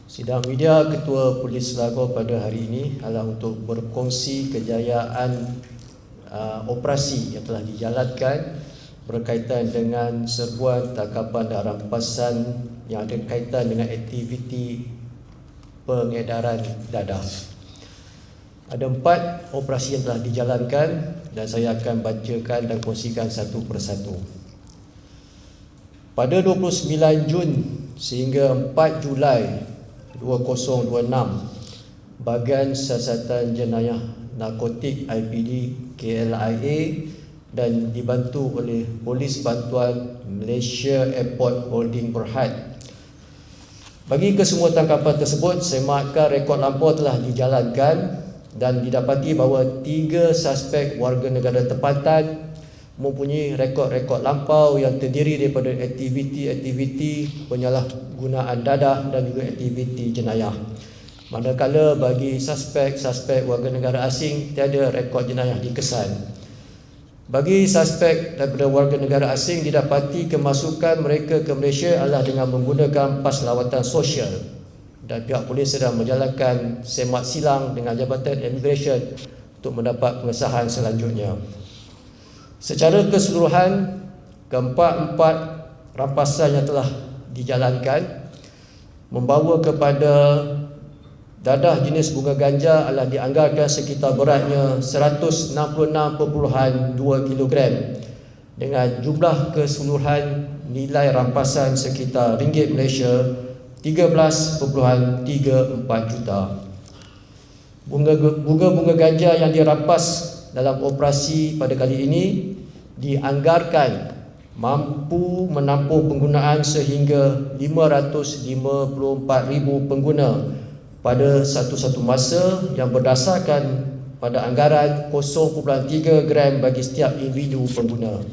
Sidang media Ketua Polis Selangor pada hari ini adalah untuk berkongsi kejayaan operasi yang telah dijalankan berkaitan dengan serbuan tangkapan dan rampasan yang ada kaitan dengan aktiviti pengedaran dadah. Ada 4 operasi yang telah dijalankan dan saya akan bacakan dan kongsikan satu persatu. Pada 29 Jun sehingga 4 Julai 2026, Bahagian Siasatan Jenayah Narkotik IPD KLIA dan dibantu oleh Polis Bantuan Malaysia Airport Holding Berhad. Bagi kesemua tangkapan tersebut, semakan rekod lampau telah dijalankan dan didapati bahawa 3 suspek warga negara tempatan mempunyai rekod-rekod lampau yang terdiri daripada aktiviti-aktiviti penyalahgunaan dadah dan juga aktiviti jenayah. Manakala bagi suspek warga negara asing tiada rekod jenayah dikesan. Bagi suspek daripada warga negara asing, didapati kemasukan mereka ke Malaysia adalah dengan menggunakan pas lawatan sosial dan pihak polis sedang menjalankan semak silang dengan Jabatan Immigration untuk mendapat pengesahan selanjutnya. Secara keseluruhan, keempat-empat rampasan yang telah dijalankan membawa kepada dadah jenis bunga ganja adalah dianggarkan sekitar beratnya 166.2 kg dengan jumlah keseluruhan nilai rampasan sekitar ringgit Malaysia 13.34 juta. Bunga-bunga ganja yang dirampas dalam operasi pada kali ini dianggarkan mampu menampung penggunaan sehingga 554,000 pengguna pada satu-satu masa yang berdasarkan pada anggaran 0.3 gram bagi setiap individu pengguna.